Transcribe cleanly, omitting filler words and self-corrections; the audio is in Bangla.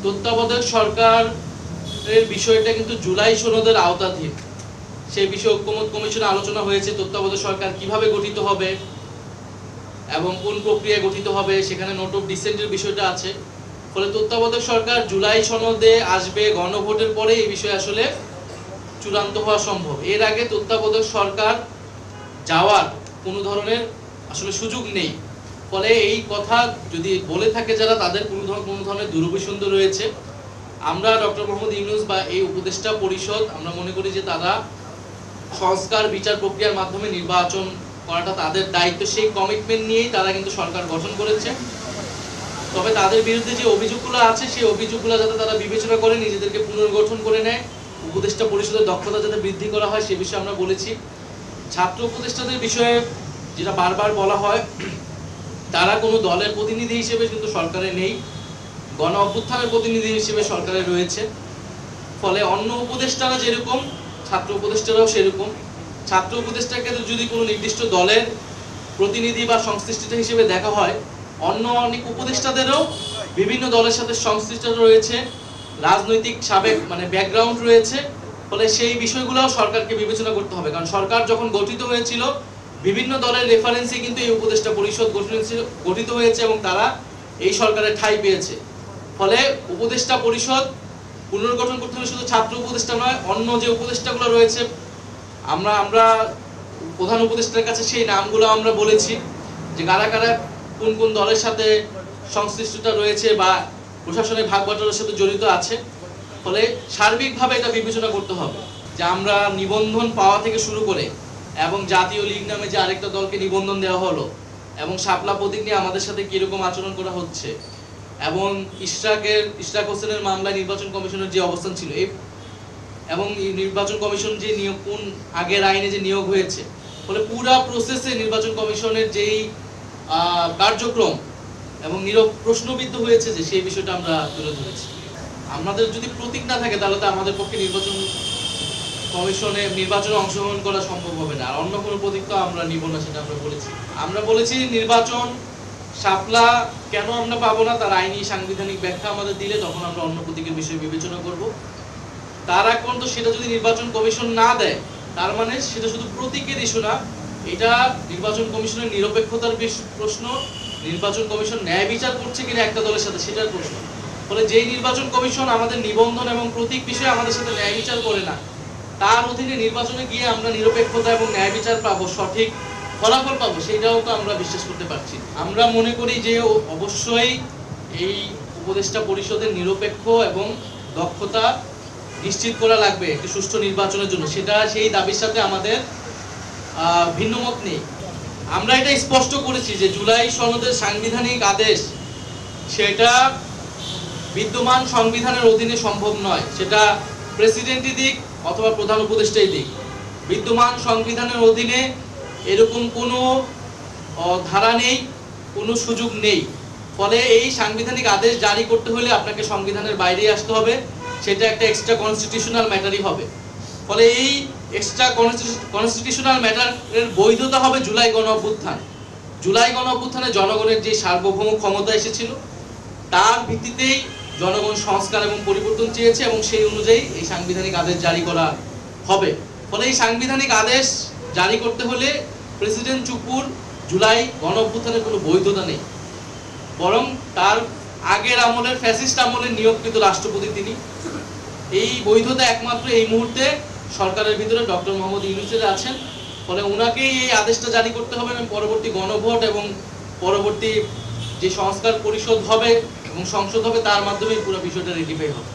তত্ত্বাবধায়ক সরকারের বিষয়টা কিন্তু জুলাই সনদের আওতাধীন। সেই বিষয়ে ঐক্যমত কমিশনে আলোচনা হয়েছে তত্ত্বাবধায়ক সরকার কিভাবে গঠিত হবে এবং কোন প্রক্রিয়ায় গঠিত হবে, সেখানে নোট অফ ডিসেন্টের বিষয়টা আছে। ফলে তত্ত্বাবধায়ক সরকার জুলাই সনদে আসবে, গণভোটের পরে এই বিষয়ে আসলে চূড়ান্ত হওয়া সম্ভব। এর আগে তত্ত্বাবধায়ক সরকার যাওয়ার কোনো ধরনের আসলে সুযোগ নেই। ফলে এই কথা যদি বলে থাকে যারা, তাদের কোনো ধরনের দুরভিসন্ধি রয়েছে। আমরা ডক্টর মোহাম্মদ ইউনূস বা এই উপদেষ্টা পরিষদ আমরা মনে করি যে তারা সংস্কার বিচার প্রক্রিয়ার মাধ্যমে নির্বাচন করাটা তাদের দায়িত্ব, সেই কমিটমেন্ট নিয়েই তারা কিন্তু সরকার গঠন করেছে। তবে তাদের বিরুদ্ধে যে অভিযোগগুলো আছে সেই অভিযোগগুলো যাতে তারা বিবেচনা করে নিজেদেরকে পুনর্গঠন করে নেয়, উপদেষ্টা পরিষদের দক্ষতা যাতে বৃদ্ধি করা হয় সে বিষয়ে আমরা বলেছি। ছাত্র উপদেষ্টাদের বিষয়ে যেটা বারবার বলা হয়, তারা কোনো দলের প্রতিনিধি হিসেবে কিন্তু সরকারে নেই, গণ অভ্যুত্থানের প্রতিনিধি হিসেবে সরকারে রয়েছে। ফলে অন্য উপদেষ্টারা যেরকম ছাত্র উপদেষ্টারাও সেরকম। ছাত্র উপদেষ্টাকে যদি কোনো নির্দিষ্ট দলের প্রতিনিধি বা সংশ্লিষ্ট হিসেবে দেখা হয়, অন্য অনেক উপদেষ্টাদেরও বিভিন্ন দলের সাথে সংশ্লিষ্ট রয়েছে, রাজনৈতিক সাবেক ব্যাকগ্রাউন্ড রয়েছে। ফলে সেই বিষয়গুলোও সরকারকে বিবেচনা করতে হবে, কারণ সরকার যখন গঠিত হয়েছিল বিভিন্ন দলের রেফারেন্সে কিন্তু এই উপদেষ্টা পরিষদ গঠিত হয়েছে এবং তারা এই সরকারের ঠাঁই পেয়েছে। ফলে উপদেষ্টা পরিষদ পুনর্গঠন করতে হলে শুধু ছাত্র উপদেষ্টা নয়, অন্য যে উপদেষ্টাগুলো রয়েছে, আমরা প্রধান উপদেষ্টার কাছে সেই নামগুলো আমরা বলেছি যে কারা কারা কোন কোন দলের সাথে সংশ্লিষ্টতা রয়েছে বা প্রশাসনের ভাগ বাটোয়ারার সাথে জড়িত আছে। ফলে সার্বিকভাবে এটা বিবেচনা করতে হবে যে আমরা নিবন্ধন পাওয়া থেকে শুরু করে এবং জাতীয় লীগ নামে যে আরেকটা দলকে নিবন্ধন দেওয়া হলো এবং শাপলা প্রতীক নিয়ে আমাদের সাথে কিরকম আচরণ করা হচ্ছে এবং ইশরাক হোসেনের মামলায় নির্বাচন কমিশনের যে অবস্থান ছিল এবং নির্বাচন কমিশন যে নিয়োগ কোন আগের আইনে যে নিয়োগ হয়েছে, ফলে পুরা প্রসেসে নির্বাচন কমিশনের যেই কার্যক্রম এবং প্রশ্নবিদ্ধ হয়েছে যে সেই বিষয়টা আমরা তুলে ধরেছি। আমাদের যদি প্রতীক না থাকে তাহলে তো আমাদের পক্ষে নির্বাচনে অংশগ্রহণ করা সম্ভব হবে না। আর অন্য কোনো প্রতীক তো আমরা নিব না, সেটা আমরা বলেছি নির্বাচন শাপলা কেন আমরা পাবো না তার আইনি সাংবিধানিক ব্যাখ্যা আমাদের দিলে তখন আমরা অন্য প্রতীকের বিষয়ে বিবেচনা করব। তার আগ পর্যন্ত সেটা যদি নির্বাচন কমিশন না দেয়, তার মানে সেটা শুধু প্রতীকের ইস্যু না, এটা নির্বাচন কমিশনের নিরপেক্ষতার প্রশ্ন, নির্বাচন কমিশন ন্যায় বিচার করছে কিনা একটা দলের সাথে সেটার প্রশ্ন। ফলে যেই নির্বাচন কমিশন আমাদের নিবন্ধন এবং প্রতীক বিষয়ে আমাদের সাথে ন্যায় বিচার করে না, তার অধীনে নির্বাচনে গিয়ে আমরা নিরপেক্ষতা এবং ন্যায় বিচার পাবো, সঠিক ফলাফল পাবো, সেইটাও তো আমরা বিশ্বাস করতে পারছি। আমরা মনে করি যে অবশ্যই এই উপদেষ্টা পরিষদের নিরপেক্ষ এবং দক্ষতা নিশ্চিত করা লাগবে একটি সুষ্ঠু নির্বাচনের জন্য। সেই দাবির সাথে আমাদের ভিন্নমত নেই। আমরা এটা স্পষ্ট করেছি যে জুলাই সনদের সাংবিধানিক আদেশ সেটা বিদ্যমান সংবিধানের অধীনে সম্ভব নয়, সেটা প্রেসিডেন্টই দিক অথবা প্রধান উপদেষ্টাই দিক। বিদ্যমান সংবিধানের অধীনে এরকম কোনো ধারা নেই, কোনো সুযোগ নেই। ফলে এই সাংবিধানিক আদেশ জারি করতে হলে আপনাকে সংবিধানের বাইরে আসতে হবে, সেটা একটা এক্সট্রা কনস্টিটিউশনাল ম্যাটারই হবে। ফলে এই এক্সট্রা কনস্টিটিউশনাল ম্যাটারের বৈধতা হবে জুলাই গণ অভ্যুত্থান। জুলাই গণ অভ্যুত্থানে জনগণের যে সার্বভৌম ক্ষমতা এসেছিল তার ভিত্তিতেই জনগণ সংস্কার এবং পরিবর্তন চেয়েছে এবং সেই অনুযায়ী এই সাংবিধানিক আদেশ জারি করা হবে। ফলে এই সাংবিধানিক আদেশ জারি করতে হলে প্রেসিডেন্ট চুপুর জুলাই গণ অভ্যুত্থানের কোনো বৈধতা নেই, বরং তার আগের আমলের ফ্যাসিস্ট আমলের নিয়োগকৃত রাষ্ট্রপতি তিনি। এই বৈধতা একমাত্র এই মুহূর্তে সরকারের ভিতরে ডক্টর মোহাম্মদ ইউনূসের আছেন। ফলে ওনাকেই এই আদেশটা জারি করতে হবে এবং পরবর্তী গণভোট এবং পরবর্তী যে সংস্কার পরিষদ হবে এবং সংসদ হবে তার মাধ্যমে পুরো বিষয়টা রেটিফাই হবে।